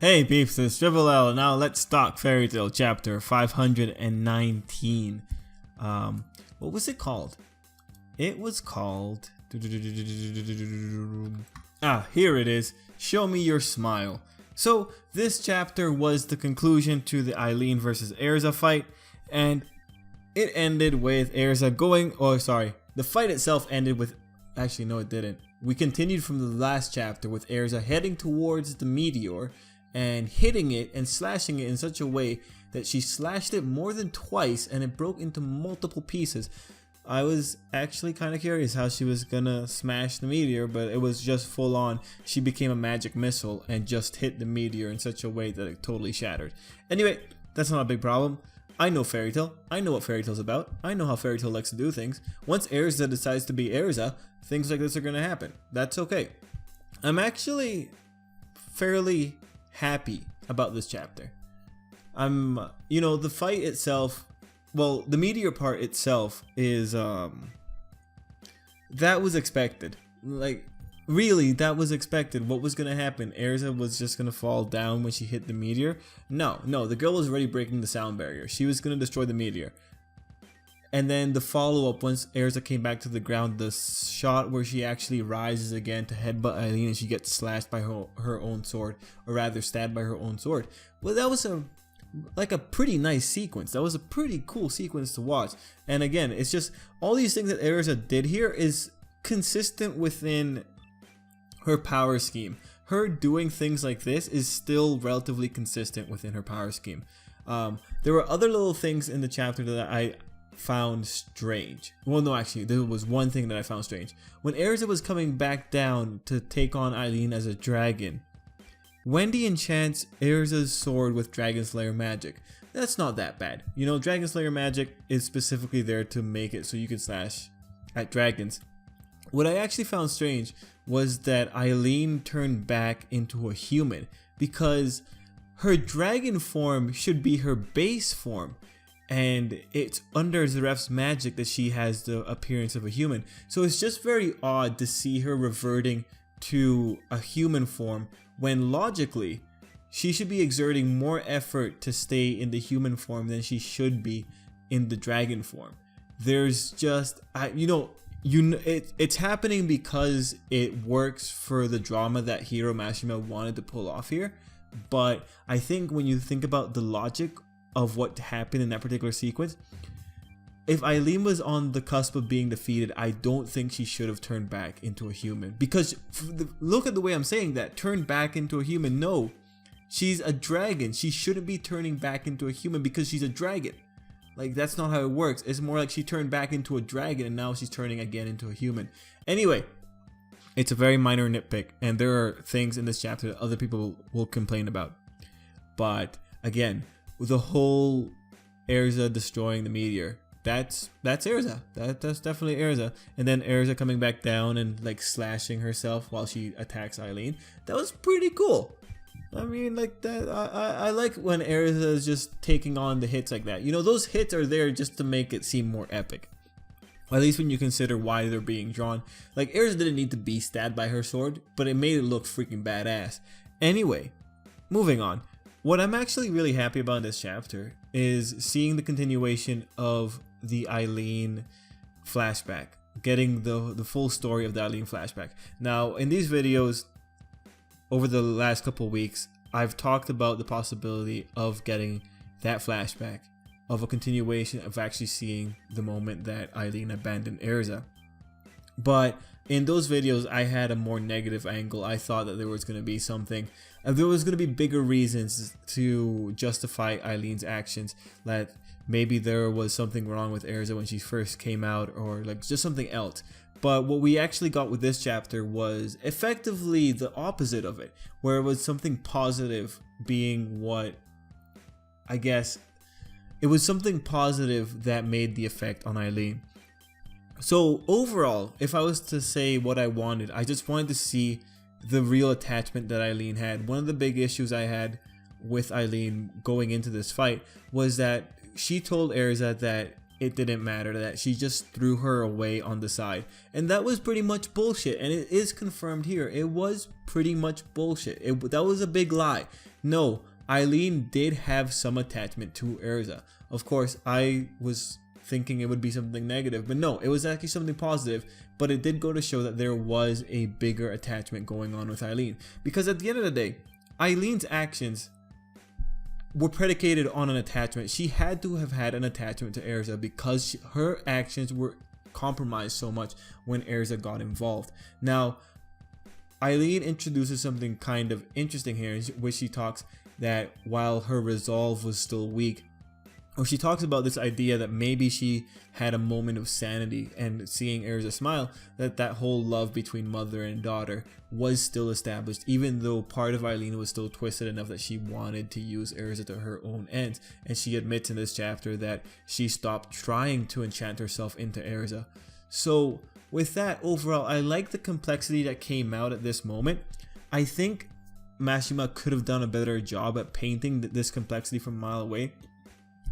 Hey peeps, it's Tripl-L. Now let's talk Fairy Tail chapter 519. What was it called? It was called... here it is. Show me your smile. So this chapter was the conclusion to the Eileen versus Erza fight, and it ended with Erza going... the fight itself ended with... Actually, no, it didn't. We continued from the last chapter with Erza heading towards the meteor and hitting it and slashing it in such a way that she slashed it more than twice and it broke into multiple pieces. I was actually kind of curious how she was gonna smash the meteor, but it was just full on. She became a magic missile and just hit the meteor in such a way that it totally shattered. Anyway, that's not a big problem. I know Fairy Tail. I know what Fairy Tail's about. I know how Fairy Tail likes to do things. Once Erza decides to be Erza, things like this are gonna happen. That's okay. I'm actually fairly happy about this chapter. The fight itself, well, the meteor part itself is that was expected. Like, really, that was expected. What was gonna happen? Erza was just gonna fall down when she hit the meteor? No, the girl was already breaking the sound barrier. She was gonna destroy the meteor. And then the follow-up, once Erza came back to the ground, the shot where she actually rises again to headbutt Eileen and she gets slashed by her own sword, or rather stabbed by her own sword. Well, that was a pretty nice sequence. That was a pretty cool sequence to watch. And again, it's just all these things that Erza did here is consistent within her power scheme. Her doing things like this is still relatively consistent within her power scheme. There were other little things in the chapter that I found strange. Well, no, actually, there was one thing that I found strange. When Erza was coming back down to take on Eileen as a dragon, Wendy enchants Erza's sword with Dragon Slayer magic. That's not that bad. You know, Dragon Slayer magic is specifically there to make it so you can slash at dragons. What I actually found strange was that Eileen turned back into a human, because her dragon form should be her base form, and it's under Zeref's magic that she has the appearance of a human. So it's just very odd to see her reverting to a human form when logically she should be exerting more effort to stay in the human form than she should be in the dragon form. There's just, it's happening because it works for the drama that Hiro Mashima wanted to pull off here. But I think when you think about the logic of what happened in that particular sequence, if Eileen was on the cusp of being defeated, I don't think she should have turned back into a human. Because look at the way I'm saying that, turned back into a human. No, she's a dragon. She shouldn't be turning back into a human because she's a dragon. Like, that's not how it works. It's more like she turned back into a dragon and now she's turning again into a human. Anyway, it's a very minor nitpick, and there are things in this chapter that other people will complain about. But again, the whole Erza destroying the meteor, that's Erza. That's definitely Erza. And then Erza coming back down and like slashing herself while she attacks Eileen. That was pretty cool. I mean, like that. I like when Erza is just taking on the hits like that. You know, those hits are there just to make it seem more epic. At least when you consider why they're being drawn. Like, Erza didn't need to be stabbed by her sword, but it made it look freaking badass. Anyway, moving on. What I'm actually really happy about in this chapter is seeing the continuation of the Eileen flashback. Getting the full story of the Eileen flashback. Now, in these videos, over the last couple weeks, I've talked about the possibility of getting that flashback, of a continuation of actually seeing the moment that Eileen abandoned Erza. But in those videos, I had a more negative angle. I thought that there was going to be something, there was going to be bigger reasons to justify Eileen's actions, that maybe there was something wrong with Erza when she first came out, or like just something else. But what we actually got with this chapter was effectively the opposite of it, where it was something positive being what, I guess, it was something positive that made the effect on Eileen. So overall, if I was to say what I wanted, I just wanted to see the real attachment that Eileen had. One of the big issues I had with Eileen going into this fight was that she told Erza that it didn't matter, that she just threw her away on the side. And that was pretty much bullshit, and it is confirmed here. It was pretty much bullshit. That was a big lie. no, Eileen did have some attachment to Erza. Of course, I was thinking it would be something negative, but no, it was actually something positive. But it did go to show that there was a bigger attachment going on with Eileen, because at the end of the day, Eileen's actions were predicated on an attachment. She had to have had an attachment to Erza because her actions were compromised so much when Erza got involved. Now, Eileen introduces something kind of interesting here, which she talks that while her resolve was still weak, or she talks about this idea that maybe she had a moment of sanity, and seeing Erza smile, that whole love between mother and daughter was still established, even though part of Eileen was still twisted enough that she wanted to use Erza to her own ends. And she admits in this chapter that she stopped trying to enchant herself into Erza. So with that, overall, I like the complexity that came out at this moment. I think Mashima could have done a better job at painting this complexity from a mile away.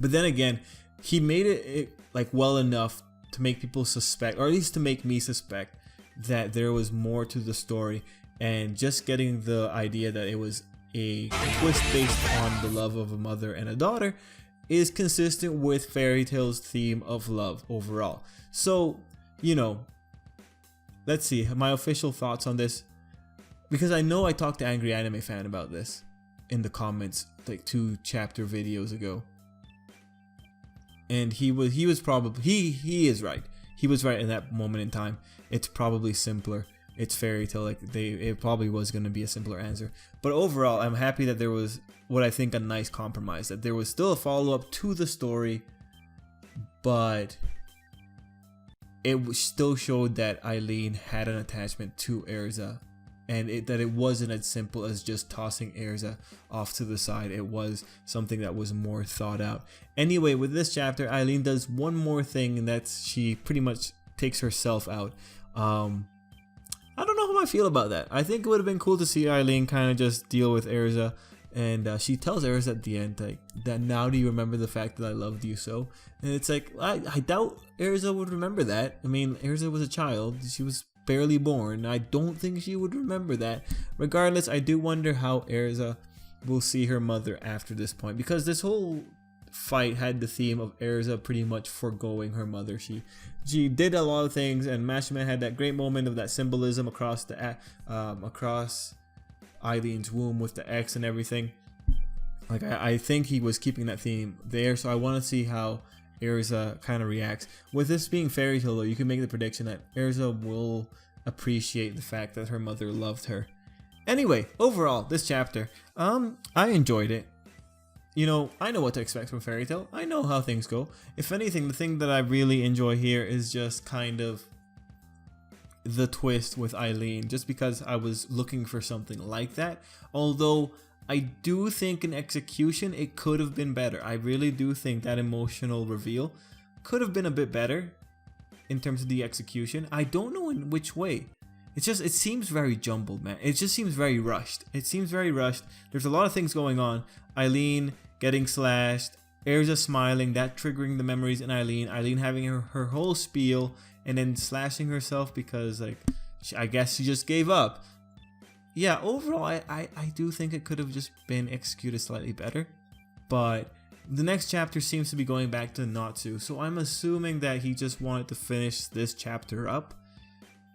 But then again, he made it like well enough to make people suspect, or at least to make me suspect, that there was more to the story. And just getting the idea that it was a twist based on the love of a mother and a daughter is consistent with Fairy Tail's theme of love overall. So, you know, let's see my official thoughts on this, because I know I talked to Angry Anime Fan about this in the comments like 2 chapter videos ago. And he was probably, he is right. He was right in that moment in time. It's probably simpler. It's Fairy Tail, like it probably was going to be a simpler answer. But overall, I'm happy that there was what I think a nice compromise, that there was still a follow-up to the story, but it still showed that Eileen had an attachment to Erza, and that it wasn't as simple as just tossing Erza off to the side. It was something that was more thought out. Anyway, with this chapter, Eileen does one more thing, and that's she pretty much takes herself out. I don't know how I feel about that. I think it would have been cool to see Eileen kind of just deal with Erza, and she tells Erza at the end, like, that now do you remember the fact that I loved you so? And it's like, I doubt Erza would remember that. I mean, Erza was a child. She was barely born. I don't think she would remember that. Regardless, I do wonder how Erza will see her mother after this point, because this whole fight had the theme of Erza pretty much foregoing her mother. She did a lot of things, and Mashima had that great moment of that symbolism across the across Eileen's womb with the X and everything. Like I think he was keeping that theme there, so I want to see how Erza kind of reacts. With this being Fairy Tail though, you can make the prediction that Erza will appreciate the fact that her mother loved her. Anyway, overall, this chapter, I enjoyed it. You know, I know what to expect from Fairy Tail. I know how things go. If anything, the thing that I really enjoy here is just kind of the twist with Eileen, just because I was looking for something like that. Although I do think in execution it could have been better. I really do think that emotional reveal could have been a bit better in terms of the execution. I don't know in which way. It's just, it seems very jumbled, man. It just seems very rushed. It seems very rushed. There's a lot of things going on. Eileen getting slashed, Erza smiling, that triggering the memories in Eileen, Eileen having her whole spiel, and then slashing herself because, like, I guess she just gave up. Yeah, overall, I do think it could have just been executed slightly better. But the next chapter seems to be going back to Natsu, so I'm assuming that he just wanted to finish this chapter up.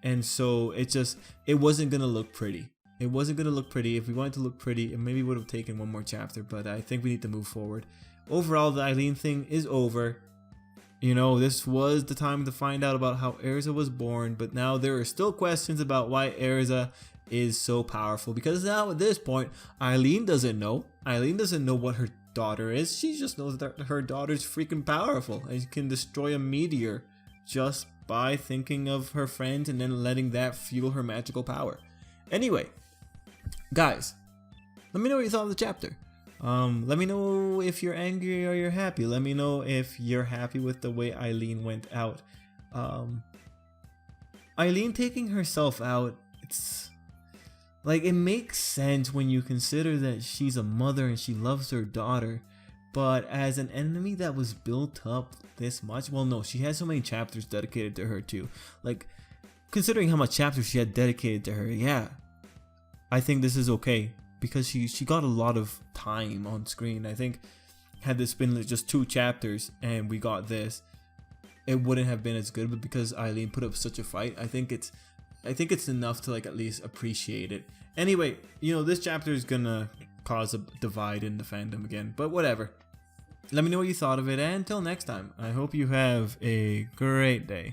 And so it wasn't going to look pretty. It wasn't going to look pretty. If we wanted to look pretty, it maybe would have taken one more chapter, but I think we need to move forward. Overall, the Eileen thing is over. You know, this was the time to find out about how Erza was born, but now there are still questions about why Erza is so powerful, because now at this point, Eileen doesn't know. Eileen doesn't know what her daughter is. She just knows that her daughter's freaking powerful and can destroy a meteor just by thinking of her friends and then letting that fuel her magical power. Anyway, guys, let me know what you thought of the chapter. Let me know if you're angry or you're happy. Let me know if you're happy with the way Eileen went out. Eileen taking herself out, it's like, it makes sense when you consider that she's a mother and she loves her daughter, but as an enemy that was built up this much, well, no, she had so many chapters dedicated to her too. Like, considering how much chapters she had dedicated to her, yeah, I think this is okay, because she got a lot of time on screen. I think had this been like just 2 chapters and we got this, it wouldn't have been as good. But because Eileen put up such a fight, I think it's enough to like at least appreciate it. Anyway, you know, this chapter is gonna cause a divide in the fandom again, but whatever. Let me know what you thought of it, and until next time, I hope you have a great day.